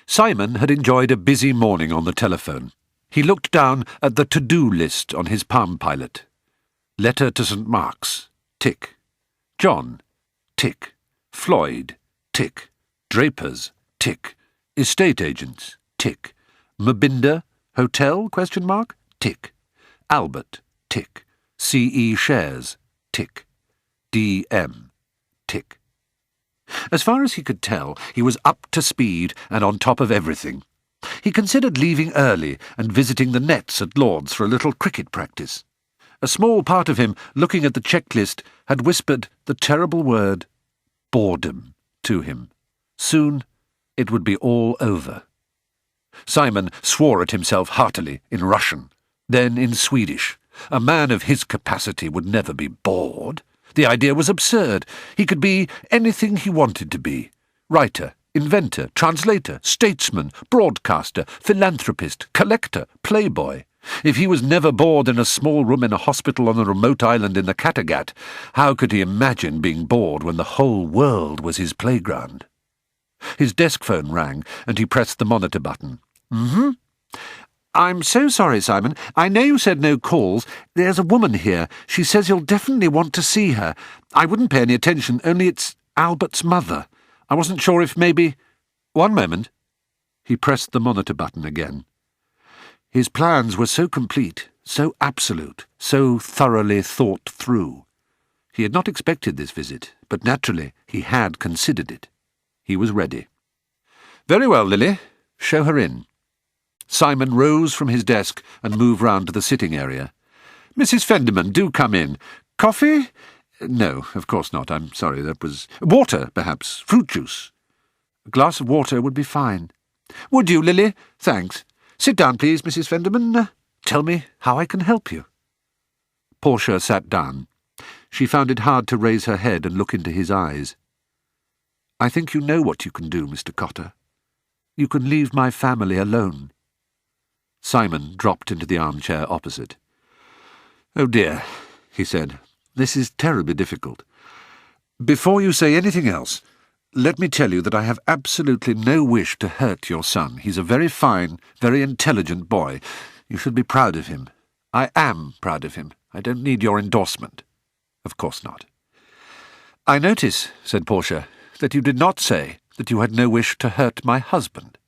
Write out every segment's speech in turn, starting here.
Simon had enjoyed a busy morning on the telephone. He looked down at the to-do list on his Palm Pilot. Letter to St. Mark's, tick. John, tick. Floyd, tick. Drapers, tick. Estate agents, tick. Mabinda, hotel, ? Tick. Albert, tick. CE shares, tick. DM, tick. As far as he could tell, he was up to speed and on top of everything. He considered leaving early and visiting the nets at Lord's for a little cricket practice. A small part of him, looking at the checklist, had whispered the terrible word boredom to him. Soon it would be all over. Simon swore at himself heartily in Russian, then in Swedish. A man of his capacity would never be bored. The idea was absurd. He could be anything he wanted to be. Writer, inventor, translator, statesman, broadcaster, philanthropist, collector, playboy. If he was never bored in a small room in a hospital on a remote island in the Kattegat, how could he imagine being bored when the whole world was his playground? His desk phone rang, and he pressed the monitor button. I'm so sorry, Simon. I know you said no calls. There's a woman here. She says you'll definitely want to see her. I wouldn't pay any attention, only it's Albert's mother. I wasn't sure if maybe— One moment. He pressed the monitor button again. His plans were so complete, so absolute, so thoroughly thought through. He had not expected this visit, but naturally he had considered it. He was ready. Very well, Lily. Show her in. Simon rose from his desk and moved round to the sitting area. Mrs. Fenderman, do come in. Coffee? No, of course not. I'm sorry, that was— Water, perhaps. Fruit juice. A glass of water would be fine. Would you, Lily? Thanks. Sit down, please, Mrs. Fenderman. Tell me how I can help you. Portia sat down. She found it hard to raise her head and look into his eyes. I think you know what you can do, Mr. Cotter. You can leave my family alone. Simon dropped into the armchair opposite. Oh dear, he said. This is terribly difficult. Before you say anything else, let me tell you that I have absolutely no wish to hurt your son. He's a very fine, very intelligent boy. You should be proud of him. I am proud of him. I don't need your endorsement. Of course not. I notice, said Portia, that you did not say that you had no wish to hurt my husband.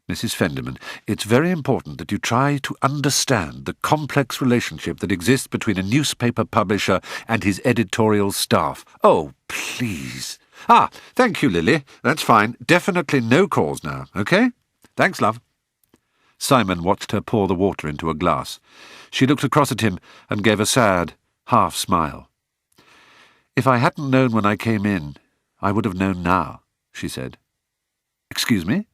Mrs. Fenderman, it's very important that you try to understand the complex relationship that exists between a newspaper publisher and his editorial staff. Oh, please. Thank you, Lily. That's fine. Definitely no calls now, OK? Thanks, love. Simon watched her pour the water into a glass. She looked across at him and gave a sad, half-smile. If I hadn't known when I came in, I would have known now, she said. Excuse me?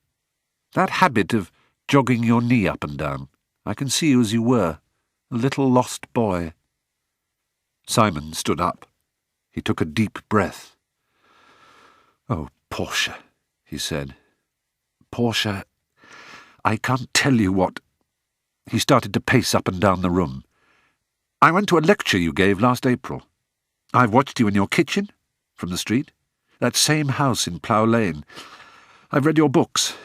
That habit of jogging your knee up and down. I can see you as you were, a little lost boy. Simon stood up. He took a deep breath. Oh, Portia, he said. Portia, I can't tell you what— He started to pace up and down the room. I went to a lecture you gave last April. I've watched you in your kitchen, from the street, that same house in Plough Lane. I've read your books.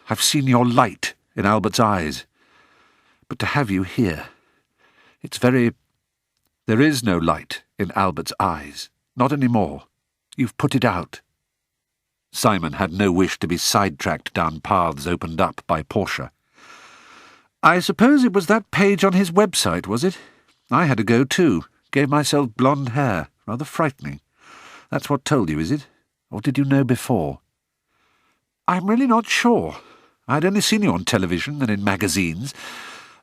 I've seen your light in Albert's eyes. But to have you here, it's very— There is no light in Albert's eyes. Not any more. You've put it out. Simon had no wish to be sidetracked down paths opened up by Portia. I suppose it was that page on his website, was it? I had a go too. Gave myself blonde hair. Rather frightening. That's what told you, is it? Or did you know before? I'm really not sure. I'd only seen you on television and in magazines.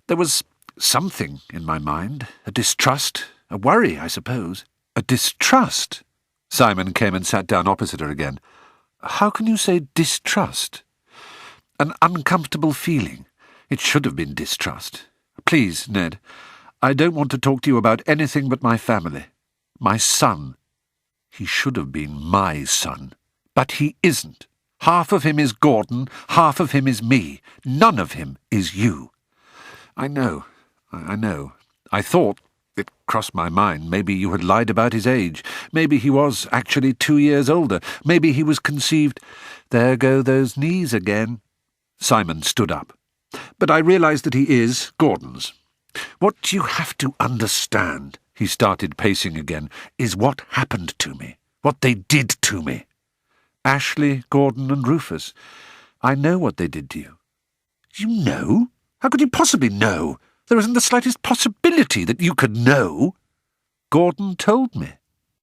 There was something in my mind. A distrust. A worry, I suppose. A distrust? Simon came and sat down opposite her again. How can you say distrust? An uncomfortable feeling. It should have been distrust. Please, Ned, I don't want to talk to you about anything but my family. My son. He should have been my son. But he isn't. Half of him is Gordon, half of him is me. None of him is you. I know. I thought, it crossed my mind, maybe you had lied about his age. Maybe he was actually 2 years older. Maybe he was conceived— There go those knees again. Simon stood up. "But I realise that he is Gordon's. What you have to understand," he started pacing again, "is what happened to me, what they did to me. Ashley, Gordon and Rufus. I know what they did to you." "You know? How could you possibly know? There isn't the slightest possibility that you could know." "Gordon told me.